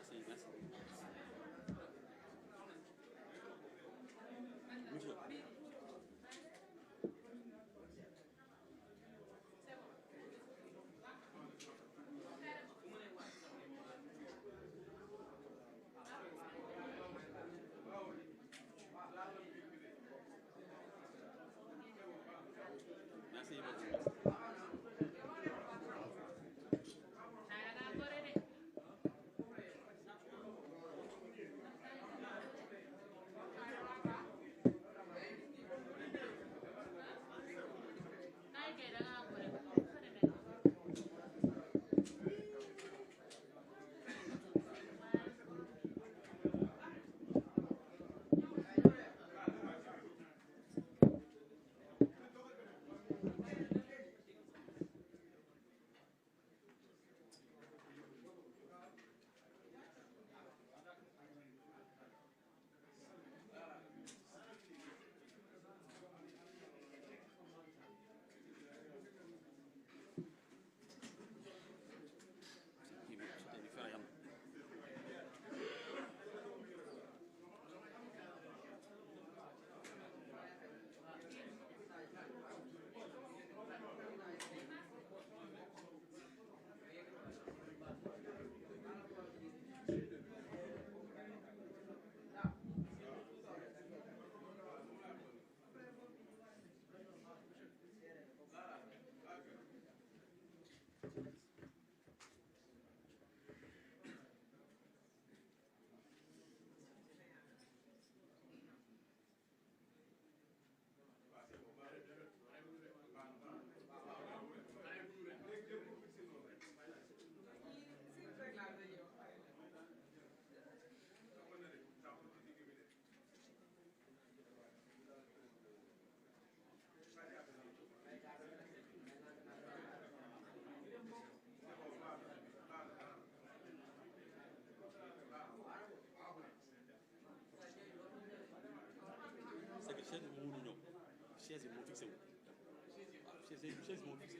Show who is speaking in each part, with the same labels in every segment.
Speaker 1: Merci, merci. Monsieur. Merci beaucoup. C'était différent. C'est que chaise bi mënu ñëw chaise yi moo fixé wu waaw chaise moo fixé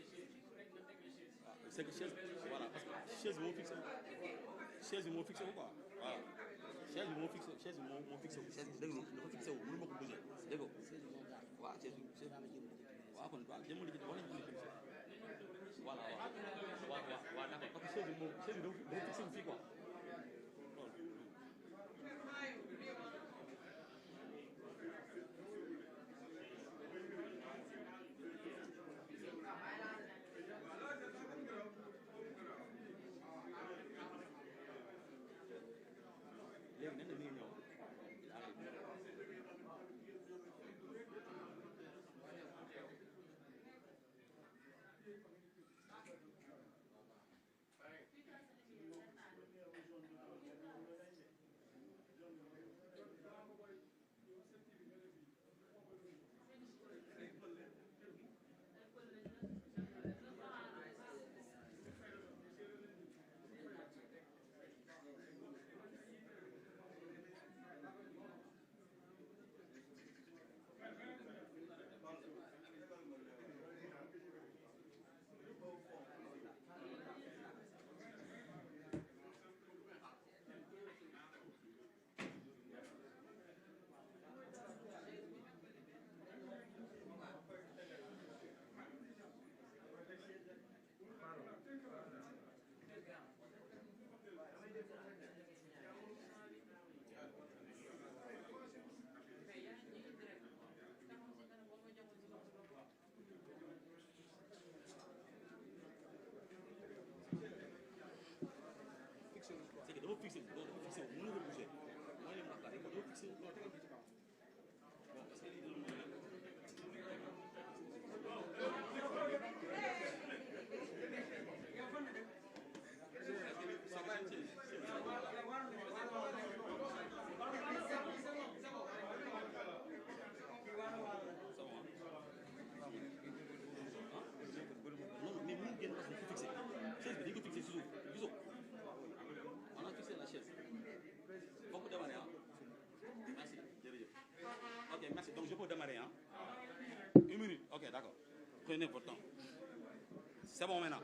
Speaker 1: waaw c'est que chaise voilà parce que chaise bi moo fixé wu chaise bi moo fixé wu quoi voilà chaise bi moo fixé chaise bi moo fixé wu chaise bi dégg nga dafa fixé wu mënu ma ko bouger dégg nga waaw chaise bi waaw kon waaw jëmale ji war nañu ko fixé voilà waaw d'accord parce que chaise bi dafa fixé wu fii quoi léegi nee na mi ngi ñëw c'est que dafa fixé wu mënu ko bouger mooy leen wax dafa fixé wu bon parce que lii dina mën non mais mënu génn parce que dafa fixé chaise bi dañ ko fixé si suuf gisoo on a fixé la chaise faut que démarrer hein merci jërëjëf ok merci donc je peux démarrer hein 1 minute ok d'accord prenez votre temps c'est bon maintenant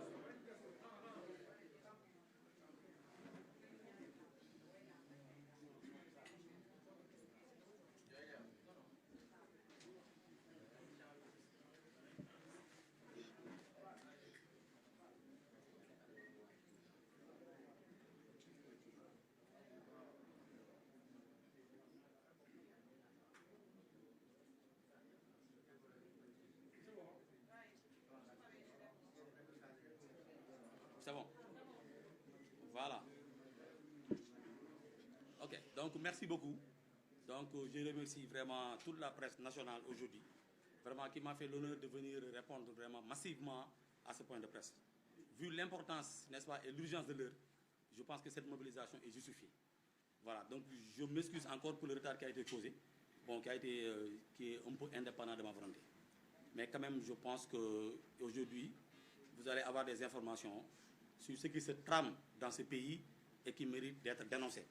Speaker 1: Donc, merci beaucoup. Donc, je remercie vraiment toute la presse nationale aujourd'hui, vraiment qui m'a fait l'honneur de venir répondre vraiment massivement à ce point de presse. Vu l'importance, n'est-ce pas, et l'urgence de l'heure, je pense que cette mobilisation est justifiée. Voilà, donc je m'excuse encore pour le retard qui a été causé, bon, qui est un peu indépendant de ma volonté. Mais quand même, je pense qu'aujourd'hui, vous allez avoir des informations sur ce qui se trame dans ce pays et qui mérite d'être dénoncé.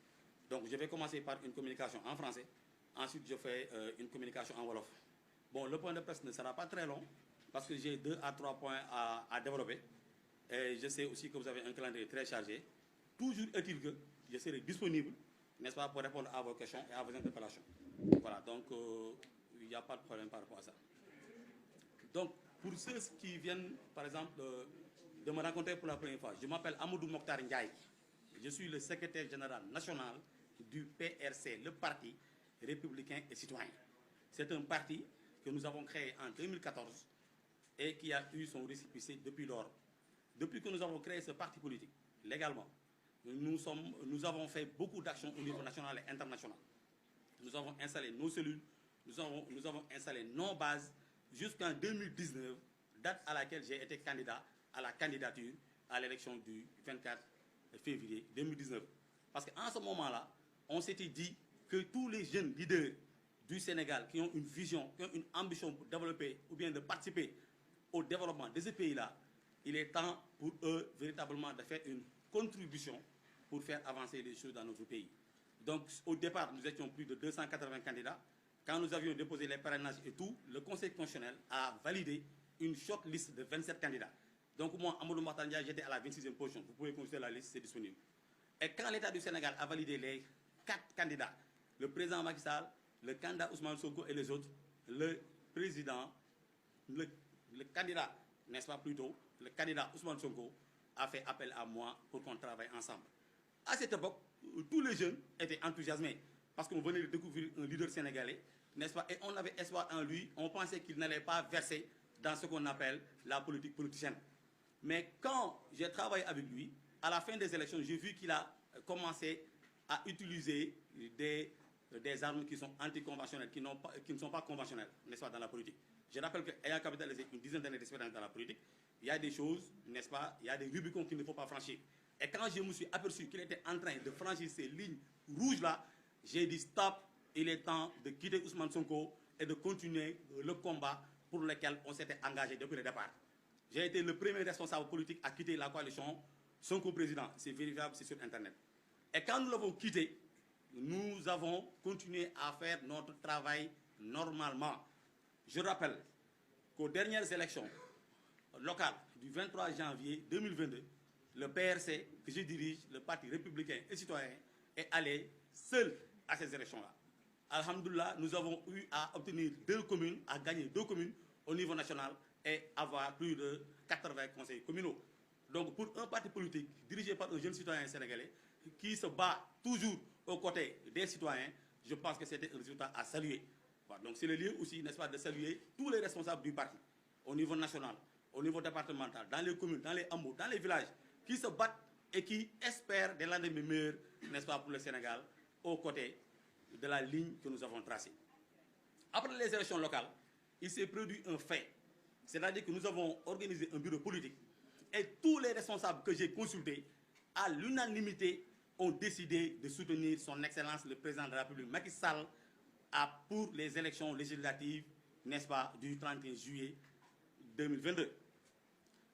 Speaker 1: Donc, je vais commencer par une communication en français. Ensuite, je fais une communication en wolof. Bon, le point de presse ne sera pas très long parce que j'ai 2 à 3 points à développer. Et je sais aussi que vous avez un calendrier très chargé. Toujours est-il que je serai disponible, n'est-ce pas, pour répondre à vos questions et à vos interpellations. Voilà, donc il n'y a pas de problème par rapport à ça. Donc, pour ceux qui viennent, par exemple, de me rencontrer pour la première fois, je m'appelle Amadou Mokhtar Ndiaye. Je suis le secrétaire général national du PRC, le Parti républicain et citoyen. C'est un parti que nous avons créé en 2014 et qui a eu son récépissé depuis lors. Depuis que nous avons créé ce parti politique, légalement, nous avons fait beaucoup d'actions au niveau national et international. Nous avons installé nos cellules, nous avons installé nos bases jusqu'en 2019, date à laquelle j'ai été candidat à la candidature à l'élection du 24 février 2019. Parce qu'en ce moment-là, on s'était dit que tous les jeunes leaders du Sénégal qui ont une vision, qui ont une ambition pour développer ou bien de participer au développement de ce pays-là, il est temps pour eux véritablement de faire une contribution pour faire avancer les choses dans notre pays. Donc au départ, nous étions plus de 280 candidats. Quand nous avions déposé les parrainages et tout, le Conseil constitutionnel a validé une short liste de 27 candidats. Donc moi, Amadou Martandia, j'étais à la 26e position. Vous pouvez consulter la liste, c'est disponible. Et quand l'État du Sénégal a validé les 4 candidats, le président Macky Sall, le candidat Ousmane Sonko et les autres, le candidat, n'est-ce pas plutôt, le candidat Ousmane Sonko a fait appel à moi pour qu'on travaille ensemble. À cette époque, tous les jeunes étaient enthousiasmés parce qu'on venait de découvrir un leader sénégalais, n'est-ce pas, et on avait espoir en lui, on pensait qu'il n'allait pas verser dans ce qu'on appelle la politique politicienne. Mais quand j'ai travaillé avec lui, à la fin des élections, j'ai vu qu'il a commencé à utiliser des armes qui sont anticonventionnelles, qui ne sont pas conventionnelles, n'est-ce pas, dans la politique. Je rappelle qu'ayant capitalisé une dizaine d'années d'expérience dans la politique, il y a des choses, n'est-ce pas, il y a des rubicons qu'il ne faut pas franchir. Et quand je me suis aperçu qu'il était en train de franchir ces lignes rouges-là, j'ai dit stop, il est temps de quitter Ousmane Sonko et de continuer le combat pour lequel on s'était engagé depuis le départ. J'ai été le premier responsable politique à quitter la coalition Sonko président. C'est vérifiable, c'est sur Internet. Et quand nous l'avons quitté, nous avons continué à faire notre travail normalement. Je rappelle qu'aux dernières élections locales du 23 janvier 2022, le PRC, que je dirige, le Parti républicain et citoyen, est allé seul à ces élections-là. Alhamdoulilah, nous avons eu à obtenir 2 communes, à gagner 2 communes au niveau national et avoir plus de 80 conseils communaux. Donc pour un parti politique dirigé par un jeune citoyen sénégalais qui se bat toujours aux côtés des citoyens, je pense que c'était un résultat à saluer. Voilà, donc c'est le lieu aussi, n'est-ce pas, de saluer tous les responsables du parti, au niveau national, au niveau départemental, dans les communes, dans les hameaux, dans les villages, qui se battent et qui espèrent des lendemains meilleurs, n'est-ce pas, pour le Sénégal, aux côtés de la ligne que nous avons tracée. Après les élections locales, il s'est produit un fait, c'est-à-dire que nous avons organisé un bureau politique et tous les responsables que j'ai consultés, à l'unanimité, ont décidé de soutenir son Excellence le Président de la République, Macky Sall, pour les élections législatives, n'est-ce pas, du 31 juillet 2022.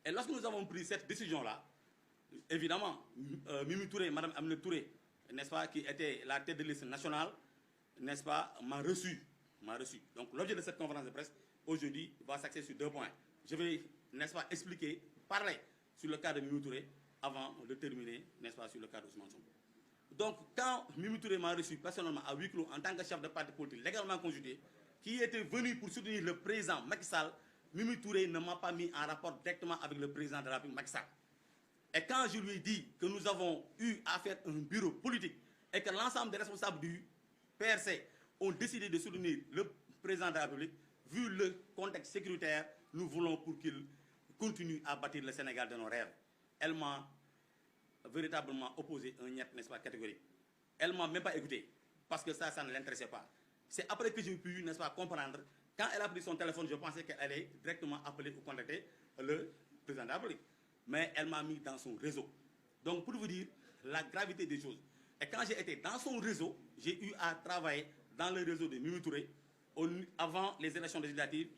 Speaker 1: Et lorsque nous avons pris cette décision-là, évidemment, Mimi Touré, Madame Amine Touré, n'est-ce pas, qui était la tête de liste nationale, n'est-ce pas, m'a reçu. Donc l'objet de cette conférence de presse, aujourd'hui, va s'axer sur 2 points. Je vais, n'est-ce pas, expliquer, parler sur le cas de Mimi Touré avant de terminer, n'est-ce pas, sur le cas d'Ousmane Sonko. Donc, quand Mimi Touré m'a reçu personnellement à huis clos en tant que chef de parti politique légalement constitué, qui était venu pour soutenir le président Macky Sall, Mimi Touré ne m'a pas mis en rapport directement avec le président de la République, Macky Sall. Et quand je lui ai dit que nous avons eu à faire un bureau politique et que l'ensemble des responsables du PRC ont décidé de soutenir le président de la République, vu le contexte sécuritaire, nous voulons pour qu'il continue à bâtir le Sénégal de nos rêves. Elle m'a véritablement opposé un niet, n'est-ce pas, catégorique. Elle ne m'a même pas écouté. parce que ça ne l'intéressait pas. C'est après que j'ai pu, n'est-ce pas, comprendre. Quand elle a pris son téléphone, je pensais qu'elle allait directement appeler ou contacter le président de la République. Mais elle m'a mis dans son réseau. Donc, pour vous dire la gravité des choses. Et quand j'ai été dans son réseau, j'ai eu à travailler dans le réseau de Mimi Touré avant les élections législatives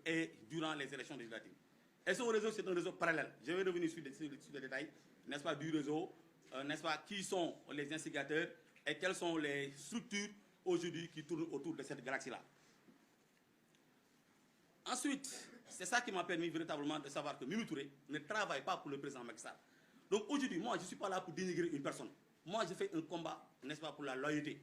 Speaker 1: et durant les élections législatives. Et son réseau, c'est un réseau parallèle. Je vais revenir sur les détails, n'est-ce pas, du réseau, n'est-ce pas, qui sont les instigateurs et quelles sont les structures aujourd'hui qui tournent autour de cette galaxie-là. Ensuite, c'est ça qui m'a permis véritablement de savoir que Mimi Touré ne travaille pas pour le président Macky Sall. Donc aujourd'hui, moi, je ne suis pas là pour dénigrer une personne. Moi, je fais un combat, n'est-ce pas, pour la loyauté.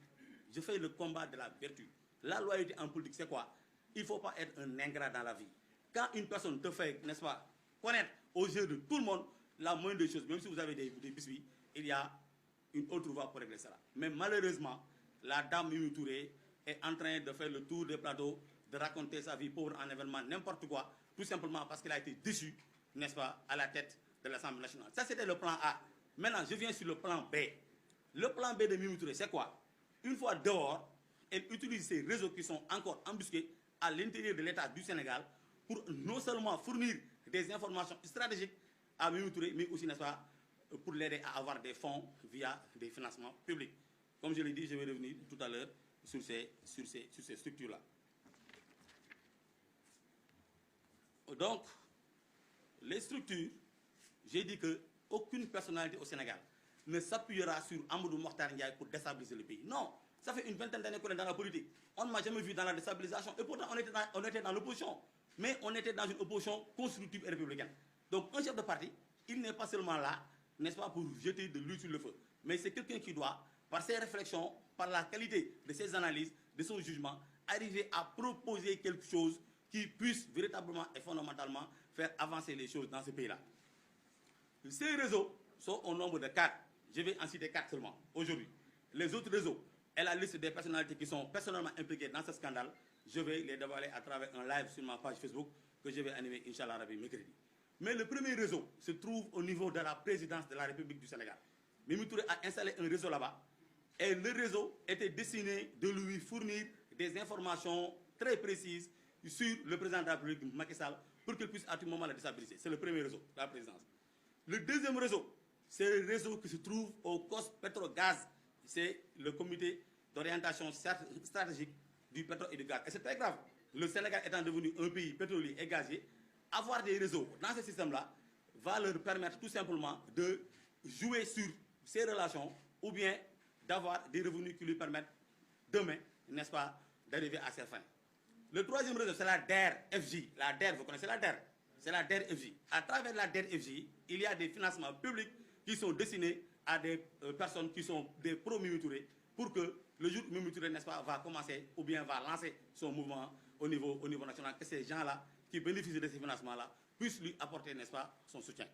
Speaker 1: Je fais le combat de la vertu. La loyauté en politique, c'est quoi? Il ne faut pas être un ingrat dans la vie. Quand une personne te fait, n'est-ce pas, connaître aux yeux de tout le monde la moindre des choses, même si vous avez des biscuits, il y a une autre voie pour régler cela. Mais malheureusement, la dame Mimi Touré est en train de faire le tour des plateaux, de raconter sa vie pauvre en événement, n'importe quoi, tout simplement parce qu'elle a été déçue, n'est-ce pas, à la tête de l'Assemblée nationale. Ça, c'était le plan A. Maintenant, je viens sur le plan B. Le plan B de Mimi Touré, c'est quoi? Une fois dehors, elle utilise ces réseaux qui sont encore embusqués à l'intérieur de l'État du Sénégal pour non seulement fournir des informations stratégiques à Mimi Touré, mais aussi, n'est-ce pas, pour l'aider à avoir des fonds via des financements publics. Comme je l'ai dit, je vais revenir tout à l'heure sur ces structures-là. Donc, les structures, j'ai dit qu'aucune personnalité au Sénégal ne s'appuiera sur Amadou Mokhtar Ndiaye pour déstabiliser le pays. Non, ça fait une vingtaine d'années qu'on est dans la politique. On ne m'a jamais vu dans la déstabilisation. Et pourtant, on était dans l'opposition. Mais on était dans une opposition constructive et républicaine. Donc, un chef de parti, il n'est pas seulement là, n'est-ce pas, pour jeter de l'huile sur le feu. Mais c'est quelqu'un qui doit, par ses réflexions, par la qualité de ses analyses, de son jugement, arriver à proposer quelque chose qui puisse véritablement et fondamentalement faire avancer les choses dans ce pays-là. Ces réseaux sont au nombre de 4. Je vais en citer 4 seulement aujourd'hui. Les autres réseaux et la liste des personnalités qui sont personnellement impliquées dans ce scandale, je vais les dévoiler à travers un live sur ma page Facebook que je vais animer, Inch'Allah Rabbi, mercredi. Mais le premier réseau se trouve au niveau de la présidence de la République du Sénégal. Mimi Touré a installé un réseau là-bas et le réseau était destiné de lui fournir des informations très précises sur le président de la République, Macky Sall, pour qu'il puisse à tout moment la déstabiliser. C'est le premier réseau, la présidence. Le deuxième réseau, c'est le réseau qui se trouve au COS Pétrogaz. C'est le comité d'orientation stratégique du pétrole et du gaz. Et c'est très grave. Le Sénégal étant devenu un pays pétrolier et gazier, avoir des réseaux dans ce système-là va leur permettre tout simplement de jouer sur ces relations ou bien d'avoir des revenus qui lui permettent demain, n'est-ce pas, d'arriver à ses fins. Le troisième réseau, c'est la DER-FJ. La DER, vous connaissez la DER? C'est la DER-FJ. À travers la DER-FJ, il y a des financements publics qui sont destinés à des personnes qui sont des pro-Mimi Touré pour que le jour où Mimi Touré, n'est-ce pas, va commencer ou bien va lancer son mouvement au niveau national, que ces gens-là qui bénéficient de ces financements-là puissent lui apporter, n'est-ce pas, son soutien.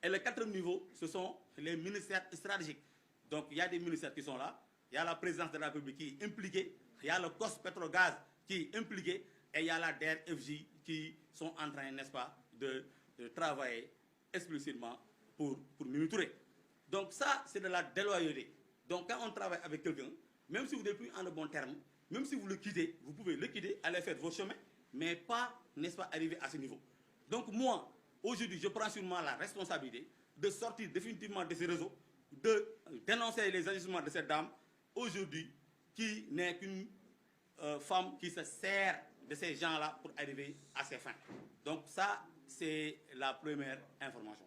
Speaker 1: Et le quatrième niveau, ce sont les ministères stratégiques. Donc, il y a des ministères qui sont là, il y a la présidence de la République qui est impliquée, il y a le COS Pétrogaz qui est impliqué, et il y a la DER-FJ qui sont en train, n'est-ce pas, de travailler explicitement pour Mimi Touré. Donc ça, c'est de la déloyauté. Donc quand on travaille avec quelqu'un, même si vous n'êtes plus en de bons termes, même si vous le quittez, vous pouvez le quitter, aller faire vos chemins, mais pas, n'est-ce pas, arriver à ce niveau. Donc moi, aujourd'hui, je prends sur moi la responsabilité de sortir définitivement de ces réseaux, de dénoncer les agissements de cette dame, aujourd'hui, qui n'est qu'une femme qui se sert de ces gens-là pour arriver à ses fins. Donc ça, c'est la première information.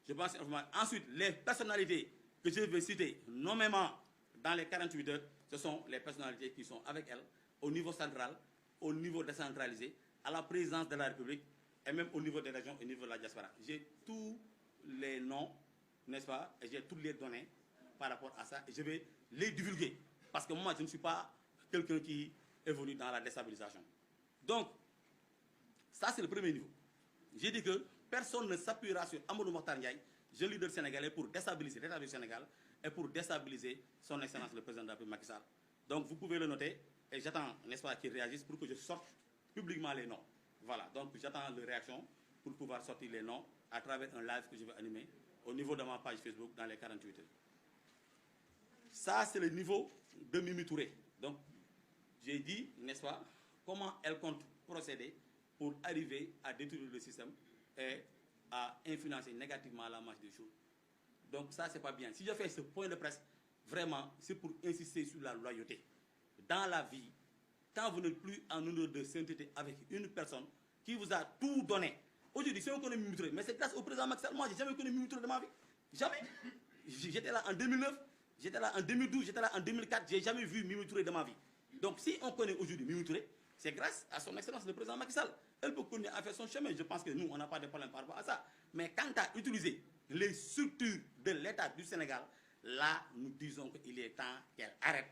Speaker 1: Je pense ensuite, les personnalités que je vais citer nommément dans les 48 heures, ce sont les personnalités qui sont avec elle au niveau central, au niveau décentralisé, à la présidence de la République et même au niveau des régions et au niveau de la diaspora. J'ai tous les noms, n'est-ce pas, et j'ai toutes les données par rapport à ça et je vais les divulguer. Parce que moi, je ne suis pas quelqu'un qui évolue dans la déstabilisation. Donc, ça c'est le premier niveau. J'ai dit que personne ne s'appuiera sur Amadou Mokhtar Ndiaye, jeune leader sénégalais, pour déstabiliser l'État du Sénégal et pour déstabiliser son excellence le président de la République Macky Sall. Donc vous pouvez le noter et j'attends, n'est-ce pas, qu'il réagisse pour que je sorte publiquement les noms. Voilà, donc j'attends leur réaction pour pouvoir sortir les noms à travers un live que je vais animer au niveau de ma page Facebook dans les 48 heures. ça c'est le niveau de Mimi Touré. Donc j'ai dit, n'est-ce pas, comment elle compte procéder pour arriver à détruire le système et à influencer négativement la marche des choses. Donc ça c'est pas bien. Si je fais ce point de presse, vraiment c'est pour insister sur la loyauté. Dans la vie, quand vous n'êtes plus en honneur de sainteté avec une personne qui vous a tout donné. Aujourd'hui, si on connaît Mimi Touré, mais c'est grâce au président Macky Sall. Moi, j'ai jamais connu Mimi Touré de ma vie. Jamais. J'étais là en 2009, j'étais là en 2012, j'étais là en 2004. J'ai jamais vu Mimi Touré de ma vie. Donc, si on connaît aujourd'hui Mimi Touré, c'est grâce à son excellence, le président Macky Sall. Elle peut continuer à faire son chemin. Je pense que nous, on n'a pas de problème par rapport à ça. Mais quant à utiliser les structures de l'État du Sénégal, là, nous disons qu'il est temps qu'elle arrête.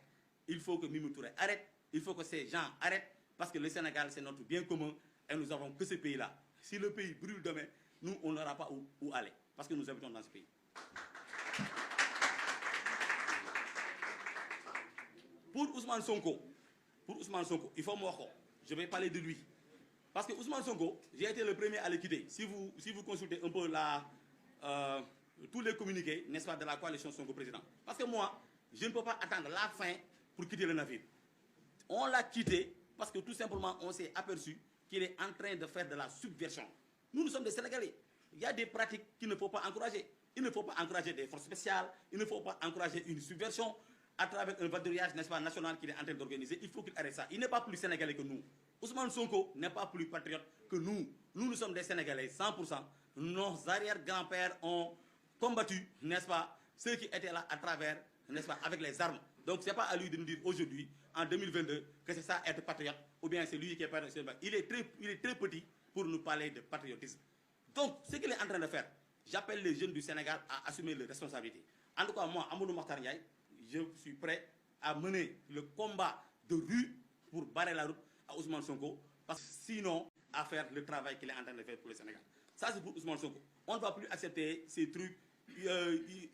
Speaker 1: Il faut que Mimi Touré arrête. Il faut que ces gens arrêtent. Parce que le Sénégal, c'est notre bien commun. Et nous n'avons que ce pays-là. Si le pays brûle demain, nous, on n'aura pas où aller. Parce que nous habitons dans ce pays. Pour Ousmane Sonko, il faut moi, je vais parler de lui. Parce que Ousmane Sonko, j'ai été le premier à le quitter. Si vous consultez un peu tous les communiqués, n'est-ce pas, de la coalition Sonko président. Parce que moi, je ne peux pas attendre la fin pour quitter le navire. On l'a quitté parce que tout simplement, on s'est aperçu qu'il est en train de faire de la subversion. Nous sommes des Sénégalais. Il y a des pratiques qu'il ne faut pas encourager. Il ne faut pas encourager des forces spéciales. Il ne faut pas encourager une subversion à travers un vadrouillage, n'est-ce pas, national qu'il est en train d'organiser. Il faut qu'il arrête ça. Il n'est pas plus Sénégalais que nous. Ousmane Sonko n'est pas plus patriote que nous. Nous sommes des Sénégalais 100%. Nos arrière-grands-pères ont combattu, n'est-ce pas, ceux qui étaient là à travers, n'est-ce pas, avec les armes. Donc ce n'est pas à lui de nous dire aujourd'hui, en 2022, que c'est ça être patriote, ou bien c'est lui qui est patriote. Il est très petit pour nous parler de patriotisme. Donc ce qu'il est en train de faire, j'appelle les jeunes du Sénégal à assumer leurs responsabilités. En tout cas, moi, Amadou Mokhtar Ndiaye, je suis prêt à mener le combat de rue pour barrer la route à Ousmane Sonko, parce que sinon, à faire le travail qu'il est en train de faire pour le Sénégal. Ça, c'est pour Ousmane Sonko. On ne va plus accepter ces trucs,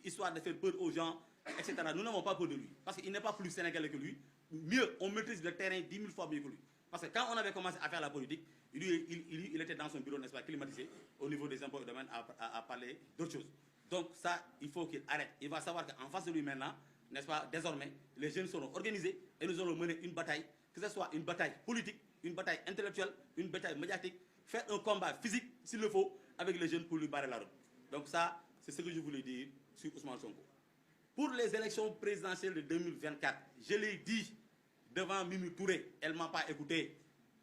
Speaker 1: histoire de faire peur aux gens, etc. Nous n'avons pas peur de lui, parce qu'il n'est pas plus sénégalais que lui. Mieux, on maîtrise le terrain 10 000 fois mieux que lui. Parce que quand on avait commencé à faire la politique, il était dans son bureau, n'est-ce pas, climatisé, au niveau des impôts et domaines, à parler d'autre chose. Donc ça, il faut qu'il arrête. Il va savoir qu'en face de lui maintenant, n'est-ce pas, désormais, les jeunes seront organisés et nous allons mener une bataille, que ce soit une bataille politique, une bataille intellectuelle, une bataille médiatique, faire un combat physique, s'il le faut, avec les jeunes pour lui barrer la route. Donc ça, c'est ce que je voulais dire sur Ousmane Sonko. Pour les élections présidentielles de 2024, je l'ai dit devant Mimi Touré, elle ne m'a pas écouté.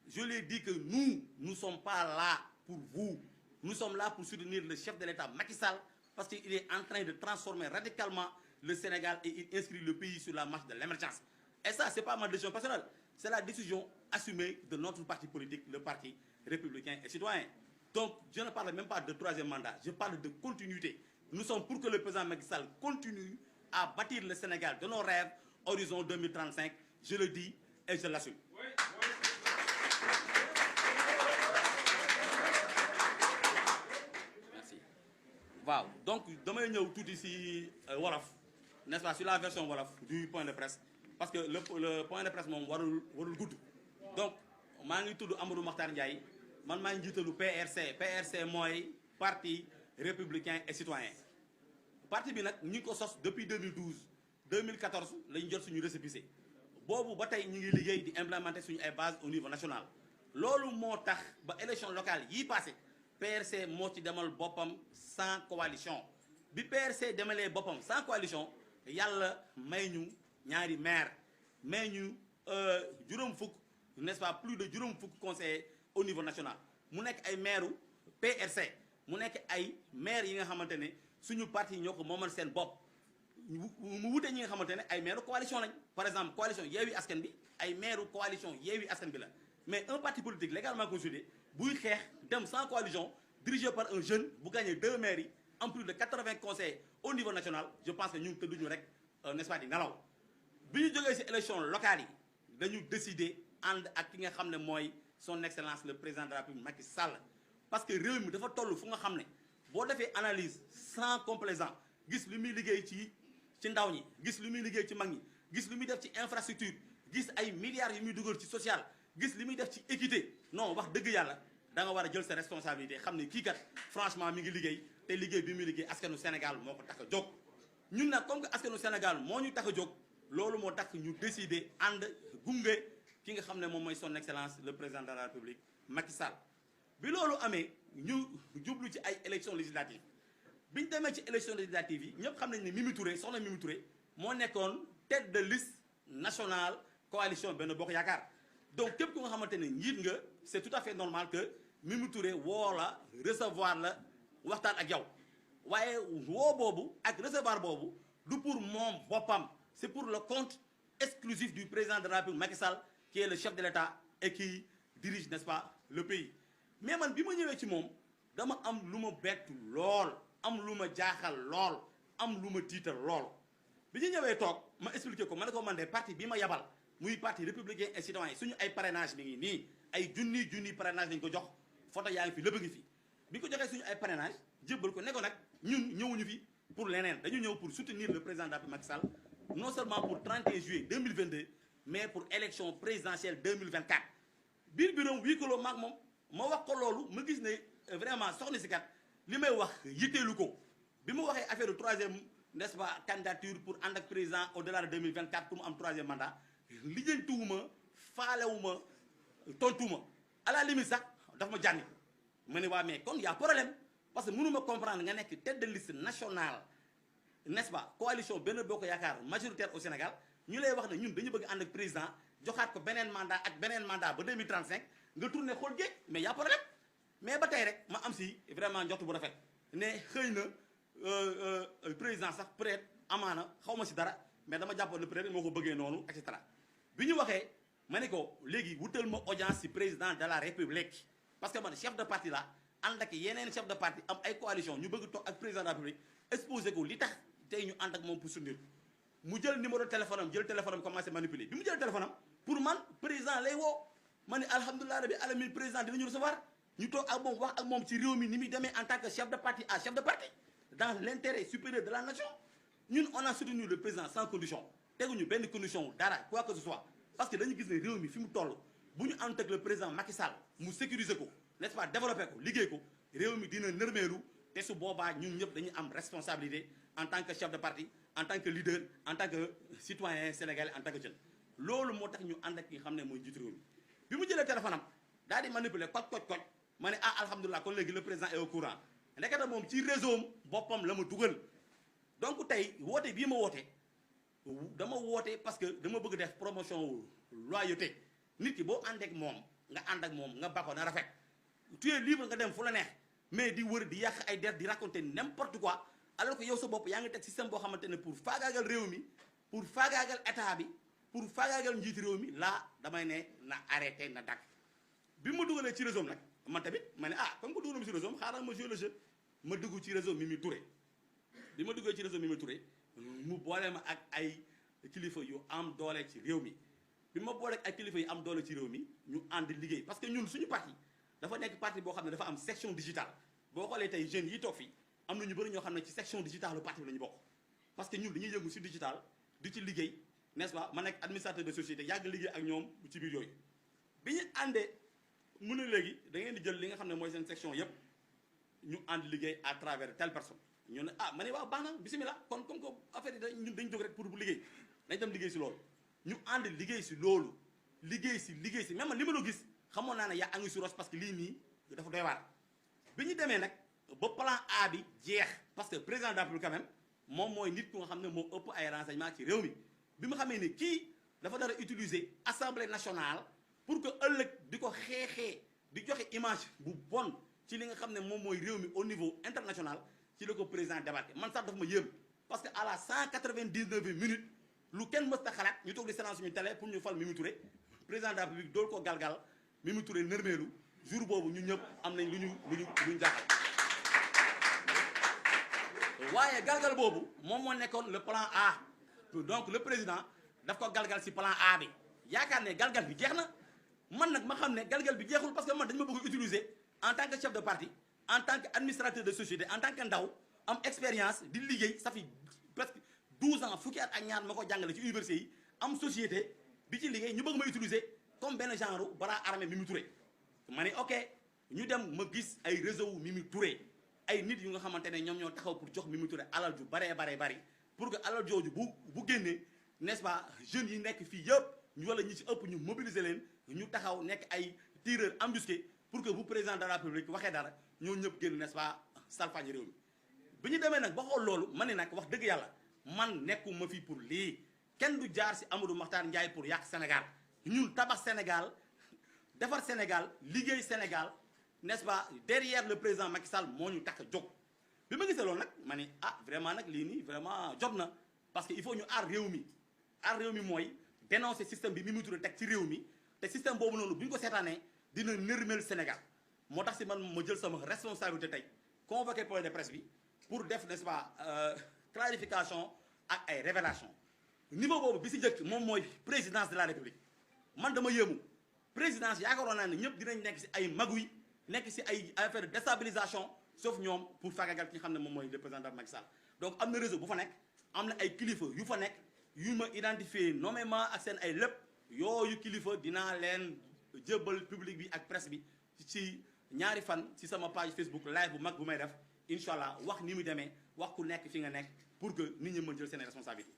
Speaker 1: Je lui ai dit que nous ne sommes pas là pour vous. Nous sommes là pour soutenir le chef de l'État, Macky Sall, parce qu'il est en train de transformer radicalement le Sénégal et il inscrit le pays sur la marche de l'émergence. Et ça, ce n'est pas ma décision personnelle. C'est la décision assumée de notre parti politique, le Parti républicain et citoyen. Donc, je ne parle même pas de troisième mandat, je parle de continuité. Nous sommes pour que le président Macky Sall continue à bâtir le Sénégal de nos rêves, horizon 2035. Je le dis et je l'assume. Merci. Wow. Donc, demain, nous tout ici, Wolof, n'est-ce pas, sur la version Wolof du point de presse. Parce que le point de presse, mon warul good. Donc, je suis Amadou Mokhtar Ndiaye, je suis le PRC. PRC, moi, Parti républicain et citoyen. Parti bi nak ñi ko sos depuis 2012 2014 lañu jot suñu récépissé bobu ba tay ñi ngi liggéey di implémenter suñu ay base au niveau national lolu moo tax ba élection locale yi passé PRC moo ci demal boppam sans coalition bi PRC demalee boppam sans coalition yàlla may ñu ñaari maire may ñu juróom fukk n'est-ce pas, plus de juróom fukk conseillers au niveau national mu nekk ay maire PRC mu nekk ay maire yi nga xamante ne suñu parti ñoo ko moomal seen bopp mu wute ñi nga xamante ne ay maire coalition lañ. Par exemple coalition Yewwi Askan bi ay maire coalition Yewwi Askan bi la mais un parti politique légalement constitué buy xeex dem sans coalition dirigé par un jeune bu gagné 2 mairies en plus de 80 conseils au niveau national, je pense que ñun tëdduñu rek n'est-ce pas di nelaw bi ñu jógee ci élection locale yi dañu décider ànd ak ki nga xam ne mooy son excellence le président de la République Macky Sall parce que réew mi dafa toll fu nga xam ne boo defee analyse sans complaisant gis li muy liggéey ci ndaw ñi gis li muy liggéey ci mag ñi gis li muy def ci infrastructure gis ay milliards yu muy dugal ci social gis li muy def ci équité non wax dëgg yàlla da nga war a jël sa responsabilité xam ne kii kat franchement mi ngi liggéey te liggéey bi muy liggéey askanu Sénégal moo ko tax a jóg. ñun nag comme que askanu Sénégal moo ñu tax a jóg loolu moo tax ñu décider ànd gunge ki nga xam ne moom mooy son excellence le président de la république Macky Sall. bi loolu amee ñu jublu ci ay élections législatives bi ñu demee ci élections législatives yi ñëpp xam nañ ne Mimi Touré soxna Mimi Touré moo nekkoon tête de liste nationale coalition Benno Bokk Yaakaar. donc képp ku nga xamante ne njiit nga c'est tout à fait normal que Mimi Touré woo la recevoir la waxtaan ak yow waaye woo boobu ak recevoir boobu du pour moom boppam c'est pour le compte exclusif du président de la République Macky Sall qui est le chef de l'État et qui dirige, n'est-ce pas, le pays. mais man bi ma ñëwee ci moom dama am lu ma bett lool am lu ma jaaxal lool am lu ma tiital lool bi ñu ñëwee toog ma expliqué ko ma ne ko man de parti bi ma yabal muy parti républicain et citoyen suñu ay parrainage mi ngi nii ay junni parrainage lañ ko jox photo yaa ngi fi lépp ngi fi bi ko joxee suñu ay parrainage jébbal ko ne ko nag ñun ñëwuñu fi pour leneen dañu ñëw pour soutenir le président de la République Macky Sall non seulement pour 31 juillet 2022 mais pour élection présidentielle 2024 biir bureau wii ko loo maag moom ma wax ko loolu ma gis ne vraiment soxna si kat li may wax yitteelu ko bi mu waxee affaire du troisième n'est-ce pas candidature pour ànd ak président au-delà de 2024 pour mu am troisième mandat lijjantuwuma faalewuma tontuwuma à la limite sax daf ma jànni ma ne waa mais kon y a problème parce que mënuma comprendre nga nekk tête de liste nationale n'est-ce pas coalition Benno Bokk Yaakaar majoritaire au Sénégal ñu lay wax ne ñun dañu bëgg ànd ak président joxaat ko beneen mandat ak beneen mandat ba 2035 nga tourné xool géej mais y a problème mais ba tey rek ma am si vraiment njort bu rafet ne xëy na président sax peut-être amaana xaw ma si dara mais dama jàppoon ne peut-être moo ko bëggee noonu et cetera bi ñu waxee ma ne ko léegi wutal ma audience si président de la république parce que man chef de parti la ànd ak yeneen chef de parti am ay coalition ñu bëgg toog ak président de la république exposé ko li tax tey ñu ànd ak moom pour soutenir mu jël numéro téléphone am jël téléphone am commencé manipuler bi mu jël téléphone am pour man président lay woo ma ne alhamdulilah rabbi alamin président dinañu recevoir ñu toog ak moom wax ak moom ci réew mi ni muy demee en tant que chef de parti à chef de parti dans l'intérêt supérieur de la nation ñun on a soutenu le président sans condition teguñu benn condition dara quoi que ce soit parce que dañu gis ne réew mi fi mu toll bu ñu ànd ak le président Macky Sall mu sécuriser ko n'est-ce pas développer ko liggéey ko réew mi dina nërmeelu te su boobaa ñun ñëpp dañuy am responsabilité en tant que chef de parti en tant que leader en tant que citoyen sénégalais en tant que jeune loolu moo tax ñu ànd ak ki nga xam ne mooy njiitu réew mi bi mu jëlee téléphone am daal di manipuler koj ma ne ah alhamdulilah kon léegi le président est au courant ndekete moom ci réseau boppam la ma dugal donc tey woote bii ma woote dama woote parce que dama bëgg def promotion loyauté nit ki boo ànd ak moom nga ànd ak moom nga bako na rafet tu es libre nga dem fu la neex mais di wër di yàq ay der di raconter n'importe quoi alors que yow sa bopp yaa ngi teg système boo xamante ne pour faagaagal réew mi pour faagaagal état bi pour faagaagal njiiti réew mi laa damay ne na arrêté na dakk bi ma dugalee ci réseau nag man tamit ma ne ah comme que dugal ma ci réseau xaaral ma jouer le jeu ma dugg ci réseau Mimi Touré bi ma duggee ci réseau Mimi Touré mu boole ma ak ay kilifa yu am doole ci réew mi bi ma boole ak ay kilifa yu am doole ci réew mi ñu ànd liggéey parce que ñun suñu parti dafa nekk parti boo xam ne dafa am section digitale boo xoolee tey jeunes yi toog fii am na ñu bëri ñoo xam ne ci section digitale lu parti bi la ñu bokk parce que ñun dañuy yëngu ci digital di ci liggéey n'est-ce pas ma nekk administrateur de société yàgg liggéey ak ñoom ci biir yooyu bi ñu àndee mu ne léegi da ngeen di jël li nga xam ne mooy seen section yépp ñu ànd liggéey à travers telle personne ñu ne ah ma ne waaw baax na bismillah kon comme que affaire yi ñun dañ jóg rek pour bu liggéey dañ dem liggéey si loolu ñu ànd liggéey si loolu liggéey si même man li ma doon gis xamoon naa ne yaa ngi si ros parce que lii nii dafa doy waar bi ñu demee nag ba plan A bi jeex parce que président de la République quand même moom mooy nit ku nga xam ne moo ëpp ay renseignements ci réew mi bi ma xamee ne kii dafa dara utiliser assemblée nationale pour que ëllëg di ko xeexee di joxe image bu bon ci li nga xam ne moom mooy réew mi au niveau international ci la ko président débarqué man sax dafa ma yéem parce que à la 199e minute lu kenn mës ta xalaat ñu toog di séance suñu télé pour ñu fal Mimi Touré président de la République dool ko galgal Mimi Touré nërmeelu jour boobu ñu ñëpp am nañ lu ñu jaaxal waaye galgal boobu moom moo nekkoon le plan A donc le président daf ko galgal ci plan A bi yaakaar ne galgal bi jeex na man nag ma xam ne galgal bi jeexul parce que man dañu ma bëgg a utiliser en tant que chef de parti en tant que administrateur de société en tant que ndaw am expérience di liggéey ça fait presque 12 ans fukki at ak ñaar ma ko jàngale ci université yi am société di ci liggéey ñu bëgg ma utiliser comme benn genre bras armé Mimi Touré ma ne ok ñu dem ma gis ay réseau wu Mimi Touré ay nit yu nga xamante ne ñoom ñoo taxaw pour jox Mimi Touré alal ju bari pour que alal jooju bu génnee n'est-ce pas jeunes yi nekk fii yëpp ñu wala ñi ci ëpp ñu mobiliser leen ñu taxaw nekk ay tireurs embusqués pour que bu président de la République waxee dara ñoo ñëpp génn n'est-ce pas salfaañi réew mi. bi ñu demee nag ba xool loolu ma ne nag wax dëgg yàlla man nekkuma fi pour lii kenn du jaar ci Amadou Mahtar Ndiaye pour yàq Sénégal ñun tabax Sénégal defar Sénégal liggéey Sénégal n'est-ce pas derrière le président Macky Sall moo ñu tax a jóg. bi ma gisee loolu nag ma ne ah vraiment nag lii nii vraiment jot na parce que il faut ñu aar réew mi mooy dénoncer système bi Mimi Touré teg ci réew mi te système boobu noonu bu ñu ko seetaanee dina nërmeel Sénégal moo tax si man ma jël sama responsabilité tey convoqué point de presse bi pour def n'est-ce pas clarification ak ay révélation niveau boobu bi si njëkk moom mooy présidence de la République man dama yéemu présidence yaakaaroon naa ne ñëpp dinañ nekk si ay magouille nekk si ay affaire de déstabilisation sauf ñoom pour faagagal ki nga xam ne moom mooy le président Macky Sall donc am na réseau bu fa nekk am na ay kilifa yu fa nekk yu ma identifié nommément ak seen ay lépp yooyu kilifa dinaa leen jébbal public bi ak presse bi ci ñaari fan ci sama page Facebook live bu mag bu may def incha allah wax ni mu demee wax ku nekk fi nga nekk pour que nit ñi mën jël seen responsabilité.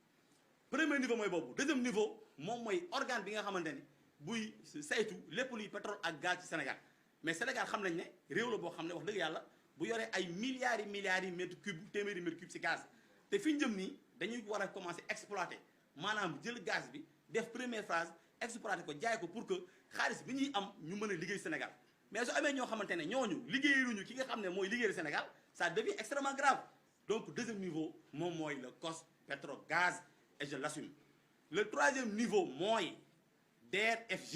Speaker 1: premier niveau mooy boobu deuxième niveau moom mooy organe bi nga xamante ni buy saytu lépp luy pétrole ak gaz ci Sénégal mais Sénégal xam nañ ne réew la boo xam ne wax dëgg yàlla bu yoree ay milliards yi mètres cubes téeméeri mètres cubes ci gaz te fi ñu jëm nii dañuy war a commencer exploiter maanaam jël gaz bi def première phase exploiter ko jaay ko pour que xaalis bi ñuy am ñu mën a liggéey Sénégal mais su amee ñoo xamante ne ñooñu liggéeyuñu ki nga xam ne mooy liggéeyal Sénégal ça devient extrêmement grave donc deuxième niveau moom mooy le COS Petrogaz et je l'assume. le troisième niveau mooy DER/FJ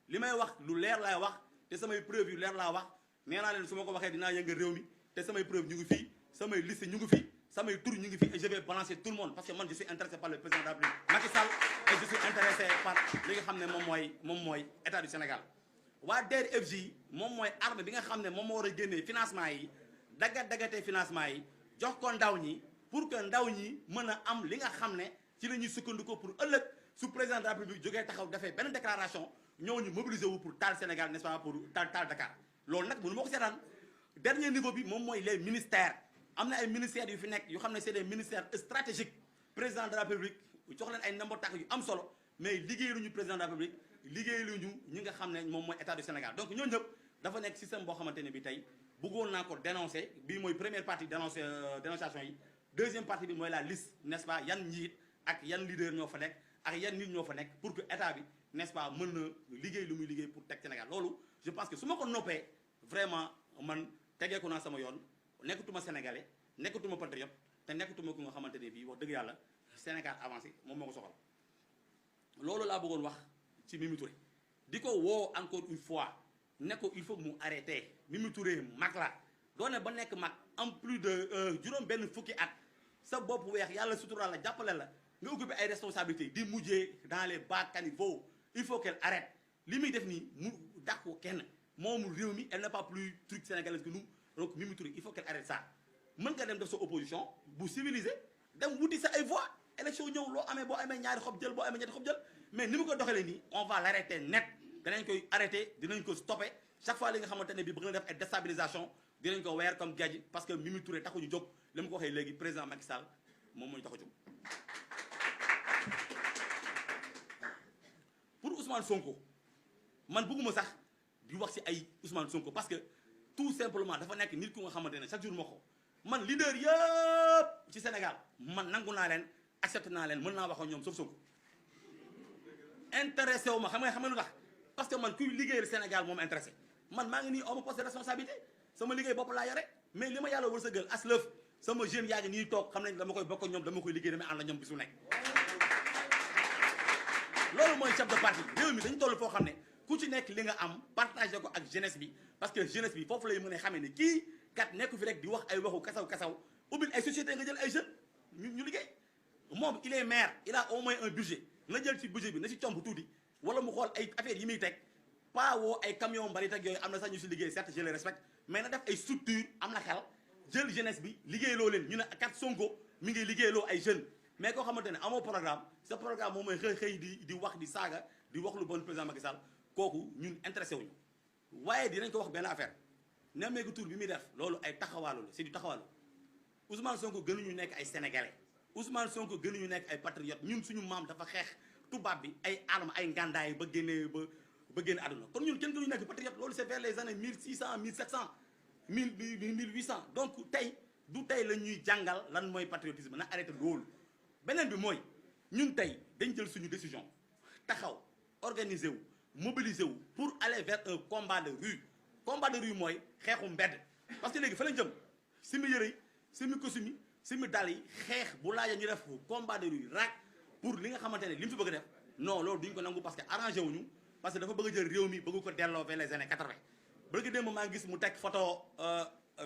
Speaker 1: li may wax lu leer laay wax te samay preuve yu leer laa wax nee naa leen su ma ko waxee dinaa yëngal réew mi te samay preuve ñu ngi fii samay liste ñu ngi fii samay tur ñu ngi fii et je vais balancer tout le monde parce que man je suis intéressé par le président de la République Macky Sall et je suis intéressé par li nga xam ne moom mooy état du Sénégal. waa DER/FJ moom mooy arme bi nga xam ne moom moo war a génnee financement yi dagatee financement yi jox ko ndaw ñi pour que ndaw ñi mën a am li nga xam ne ci la ñuy sukkandiku pour ëllëg su président de la République jógee taxaw dafay benn déclaration ñooñu mobiliser wu pour taal Sénégal n'est-ce pas pour taal Dakar loolu nag mënu ma ko seetaan. dernier niveau bi moom mooy les ministères am na ay ministères yu fi nekk yoo xam ne c'est des ministères stratégiques président de la République jox leen ay ndombo tànk yu am solo mais liggéeyaluñu président de la République liggéeyaluñu ñi nga xam ne moom mooy état du Sénégal donc ñooñu ñëpp dafa nekk système boo xamante ne bi tey bëggoon naa ko dénoncer bii mooy première partie dénonciation yi deuxième partie bi mooy la liste n'est-ce pas yan njiit ak yan leader ñoo fa nekk ak yan nit ñoo fa nekk pour que état bi n'est-ce pas mën na liggéey lu muy liggéey pour teg Sénégal loolu je pense que su ma ko noppee vraiment man tegee ko naa sama yoon nekkatuma sénégalais nekkatuma patriote te nekkatuma ku nga xamante ne bii wax dëgg yàlla Sénégal avancé moom moo ko soxal loolu laa bëggoon wax ci Mimi Touré di ko woo encore une fois ne ko il faut mu arrêter Mimi Touré mag la doone ba nekk mag en plus de juróom benn fukki at sa bopp weex yàlla suturaal la jàppale la nga occupé ay responsabilités di mujjee dans les bas caniveaux il faut qu'elle arrête li muy def nii mu dàq ko kenn moomul réew mi elle n'est pas plus truc sénégalaise que nous donc Mimi Touré il faut qu'elle arrête ça mën nga dem def sa opposition bu civilisé dem wuti sa ay voix élection ñëw loo amee boo amee ñaari xob jël boo amee ñetti xob jël mais ni mu ko doxalee nii on va l'arrêter net danañ koy arrêter dinañ ko stopper chaque fois li nga xamante ne bi bëgg na def ay déstabilisation dinañ ko weer comme gajj parce que Mimi Touré taxuñu jóg li mu ko waxee léegi président Macky Sall moom moo ñu tax a jóg. pour Ousmane Sonko man bëgguma sax di wax ci ay Ousmane Sonko parce que tout simplement dafa nekk nit ku nga xamante ne chaque jour moo ko man leader yëpp ci Sénégal man nangu naa leen accepté naa leen mën naa wax ak ñoom sauf Sonko intéressé wu ma xam nga lu tax parce que man kuy liggéeyal Sénégal moom intéressé man maa ngi nii amu poste de responsabilité sama liggéey bopp laa yore mais li ma yàlla wërsëgal as lëf sama jeune yaa ngi nii toog xam nañ dama koy bokk ak ñoom dama koy liggéey damay ànd ak ñoom bisu nekk loolu mooy chef de parti réew mi dañu toll foo xam ne ku ci nekk li nga am partagé ko ak jeunesse bi parce que jeunesse bi foofu lay mën a xamee ne kii kat nekku fi rek di wax ay waxu kasaw ubbil ay société nga jël ay jeunes ñu liggéey moom il est maire il a au moins un budget na jël ci budget bi na ci comb tuuti wala mu xool ay affaires yi muy teg pas woo ay camion mbalit ak yooyu am na sax ñu si liggéey certes je les respecte mais na def ay structure am na xel jël jeunesse bi liggéeyloo leen ñu ne kat Sonko mi ngi liggéeyloo ay jeunes mais koo xamante ne amoo programme sa programme moom mooy xëy di wax di saaga di wax lu bon président Macky Sall kooku ñun intéressé wuñu waaye dinañ ko wax benn affaire nemmeeku tour bi muy def loolu ay taxawaalu la c'est du taxawaalu Ousmane Sonko gënuñu nekk ay sénégalais Ousmane Sonko gënuñu nekk ay patriotes ñun suñu maam dafa xeex tubaab bi ay armes ay ngàndaay ba génne àdduna kon ñun kenn gënuñu nekk patriote loolu c'est vers les années 1600 1700 1800 donc tey du tey la ñuy jàngal lan mooy patriotisme na arrêté loolu beneen bi mooy ñun tey dañ jël suñu décision taxaw organiser wu mobiliser wu pour aller vers un combat de rue mooy xeexu mbedd parce que léegi fa lañ jëm simi yëre yi simi costume yi simi dàll yi xeex bu laajee ñu def combat de rue raak pour li nga xamante ne li mu fi bëgg a def non loolu duñ ko nangu parce que arrangé wuñu parce que dafa bëgg a jël réew mi bëgg ko delloo vers les années 80 bëgg démb maa ngi gis mu teg photo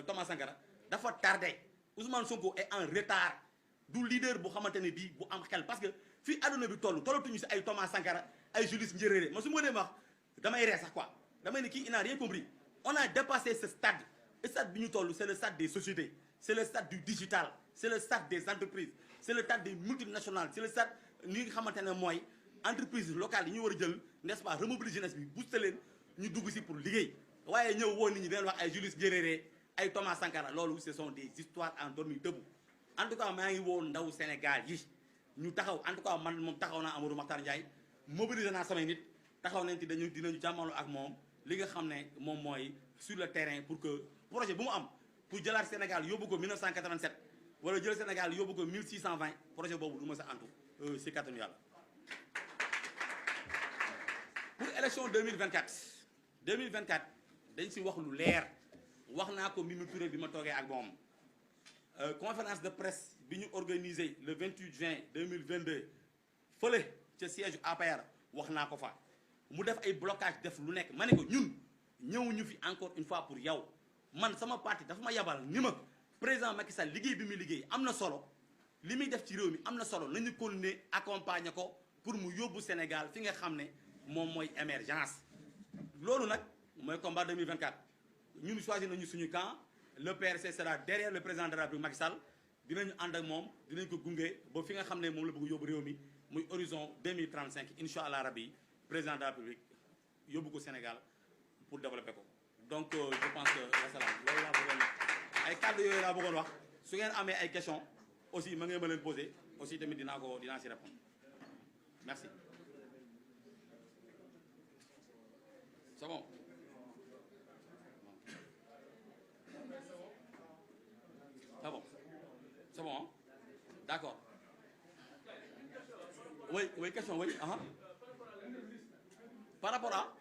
Speaker 1: Thomas Sankara dafa tardé Ousmane Sonko est en retard du leader bu xamante ne bii bu am xel parce que fii àdduna bi tollatuñu si ay Thomas Sankara ay Julius Nyerere man su ma demee wax damay ree sax quoi damay ne kii il n'a rien compris on a dépassé ce stade bi ñu toll c'est le stade des sociétés c'est le stade du digital c'est le stade des entreprises c'est le stade des multinationales c'est le stade li nga xamante ne mooy entreprise locale yi ñu war a jël n'est-ce pas remobiliser jeunesse bi booster leen ñu dugg si pour liggéey waaye ñëw woon nit ñi dañ wax ay Julius Nyerere ay Thomas Sankara loolu ce sont des histoires endormies debout en tout cas maa ngi woon ndaw Sénégal yi ñu taxaw en tout cas man moom taxaw naa Amadou Makhtar Ndiaye mobiliser naa samay nit taxaw nañ ci dinañu jàmmaloo ak moom li nga xam ne moom mooy sur le terrain pour que projet bu mu am pour jëlaat Sénégal yóbbu ko 1987 wala jël Sénégal yóbbu ko 1620 projet boobu du ma sa antu si kattanu yàlla. pour élection 2024 dañ si wax lu leer wax naa ko Mimi Touré bi ma toogee ak moom conférence de presse bi ñu organisé le 28 juin 2022 fële ca siège APR wax naa ko fa mu def ay blocage def lu nekk ma ne ko ñun ñëwuñu fi encore une fois pour yow man sama parti dafa ma yabal ni ma président Macky Sall liggéey bi muy liggéey am na solo li muy def ci réew mi am na solo nañu continuer accompagner ko pour mu yóbbu Sénégal fi nga xam ne moom mooy émergence loolu nag mooy combat 2024 ñun choisir nañu suñu camp le PRC sera derrière le président de la République Macky Sall dinañu ànd ak moom dinañ ko gunge ba fi nga xam ne moom la bëgg yóbbu réew mi muy horizon 2035 incha allah rabi président de la République yóbbu ko Sénégal pour développer ko donc je pense que wasalaam loolu laa bëggoon ay kàddu yooyu laa bëggoon wax su ngeen amee ay questions aussi ma ngeen ma leen poser aussi tamit dinaa si répondre merci. C'est bon. C'est bon. C'est bon, hein? D'accord. Oui, question, oui. Par rapport à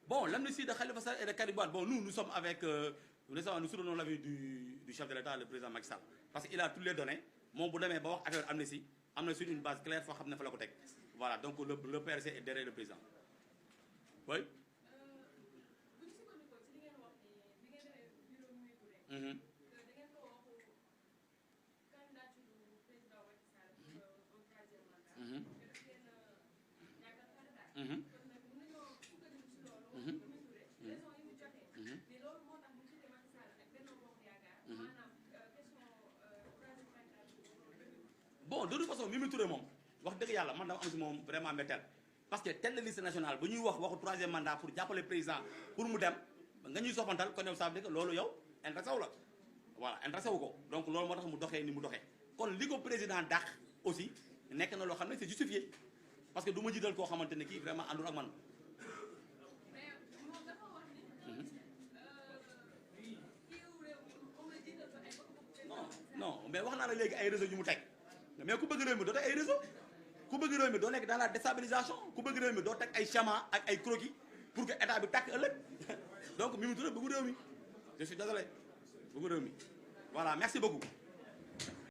Speaker 1: bon, l'amnistie de Khalifa Sall et de Karim Wade, bon, nous sommes avec, nous soutenons l'avis du chef de l'État, le président Macky Sall, parce qu'il a toutes les données. Mon bout de main, bon, avec l'amnistie, sur une base claire, il faut savoir que voilà, donc le PRC est derrière le président. Oui. Bon, de toute façon, Mimi Touré moom wax dëgg yàlla man dama am si moom vraiment mbetteel parce que telle liste nationale bu ñuy waxu troisième mandat pour jàppale président pour mu dem nga ñuy soppantal kon yow ça veut dire que loolu yow intéressé wu la voilà intéressé wu ko donc loolu moo tax mu doxee ni mu doxee kon li ko président dàq aussi nekk na loo xam ne c'est justifié parce que du ma jiital koo xamante ne kii vraiment àndul ak man. non mais wax naa la léegi ay réseau yu mu teg mais ku bëgg réew mi doo teg ay réseau ku bëgg réew mi doo nekk dans la déstabilisation ku bëgg réew mi doo teg ay schéma ak ay croquis pour que état bi tàkk ëllëg donc Mimi Touré bëggu réew mi je suis désolé bëggu réew mi voilà merci beaucoup.